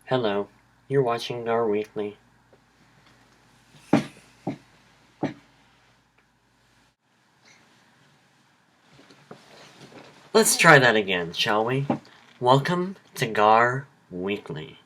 Hello, you're watching our weekly. Let's try that again, shall we? Welcome to Gar Weekly.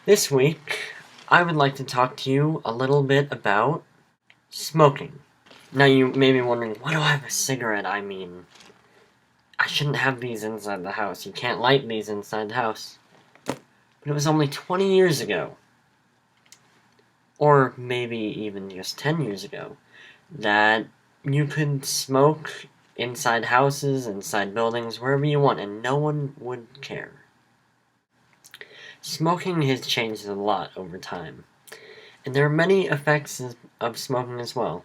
This week, I would like to talk to you a little bit about smoking. Now, you may be wondering, why do I have a cigarette? I mean, I shouldn't have these inside the house. You can't light these inside the house. But it was only 20 years ago, or maybe even just 10 years ago, that you could smoke inside houses, inside buildings, wherever you want, and no one would care. Smoking has changed a lot over time, and there are many effects of smoking as well.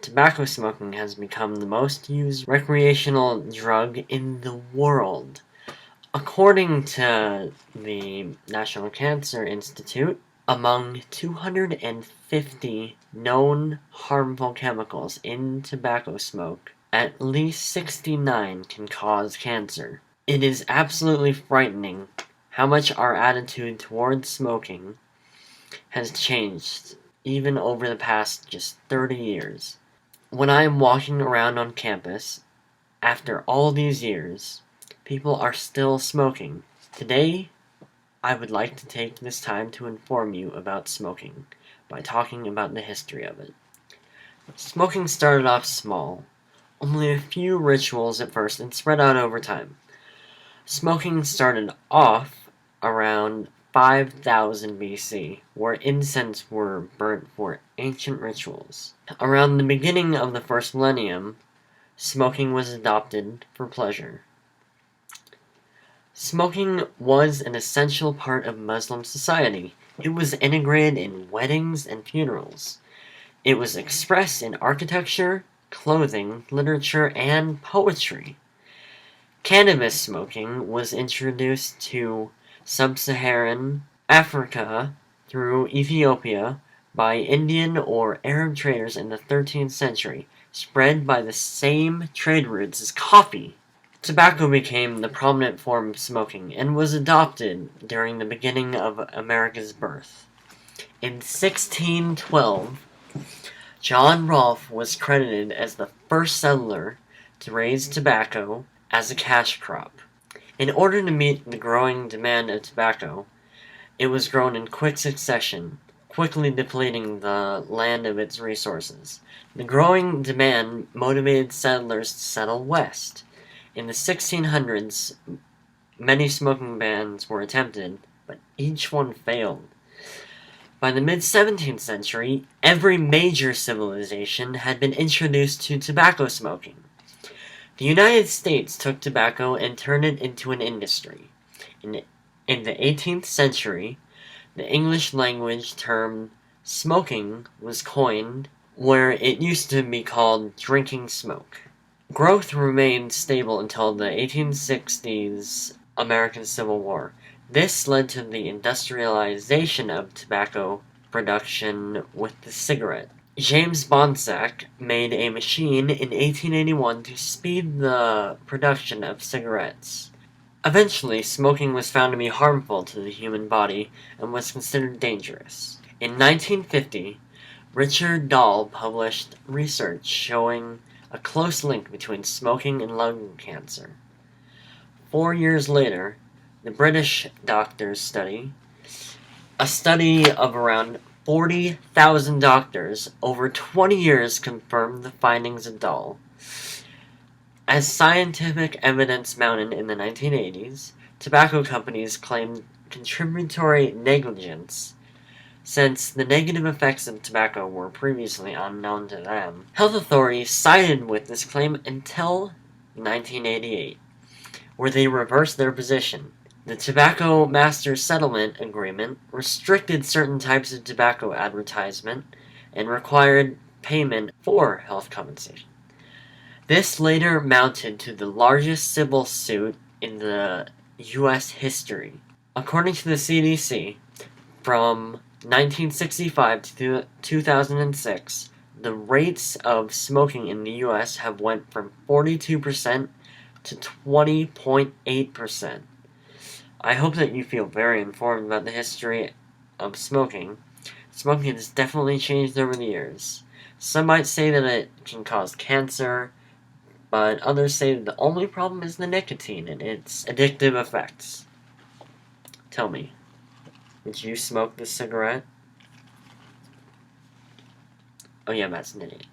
Tobacco smoking has become the most used recreational drug in the world. According to the National Cancer Institute, among 250 known harmful chemicals in tobacco smoke, at least 69 can cause cancer. It is absolutely frightening how much our attitude towards smoking has changed, even over the past just 30 years. When I am walking around on campus, after all these years, people are still smoking. Today, I would like to take this time to inform you about smoking by talking about the history of it. Smoking started off small, only a few rituals at first, and spread out over time. Smoking started off around 5000 BC, where incense were burnt for ancient rituals. Around the beginning of the first millennium, smoking was adopted for pleasure. Smoking was an essential part of Muslim society. It was integrated in weddings and funerals. It was expressed in architecture, clothing, literature, and poetry. Cannabis smoking was introduced to sub-Saharan Africa through Ethiopia by Indian or Arab traders in the 13th century, spread by the same trade routes as coffee. Tobacco became the prominent form of smoking and was adopted during the beginning of America's birth. In 1612, John Rolfe was credited as the first settler to raise tobacco as a cash crop. In order to meet the growing demand of tobacco, it was grown in quick succession, quickly depleting the land of its resources. The growing demand motivated settlers to settle west. In the 1600s, many smoking bans were attempted, but each one failed. By the mid-17th century, every major civilization had been introduced to tobacco smoking. The United States took tobacco and turned it into an industry. In the 18th century, the English language term smoking was coined, where it used to be called drinking smoke. Growth remained stable until the 1860s American Civil War. This led to the industrialization of tobacco production with the cigarette. James Bonsack made a machine in 1881 to speed the production of cigarettes. Eventually, smoking was found to be harmful to the human body and was considered dangerous. In 1950, Richard Dahl published research showing a close link between smoking and lung cancer. 4 years later, the British doctors a study of around 40,000 doctors over 20 years confirmed the findings of Dahl. As scientific evidence mounted in the 1980s, tobacco companies claimed contributory negligence since the negative effects of tobacco were previously unknown to them. Health authorities sided with this claim until 1988, where they reversed their position. The Tobacco Master Settlement Agreement restricted certain types of tobacco advertisement and required payment for health compensation. This later mounted to the largest civil suit in the U.S. history. According to the CDC, from 1965 to 2006, the rates of smoking in the U.S. have went from 42% to 20.8%. I hope that you feel very informed about the history of smoking. Smoking has definitely changed over the years. Some might say that it can cause cancer, but others say that the only problem is the nicotine and its addictive effects. Tell me, would you smoke this cigarette? Oh yeah, Matt's an idiot.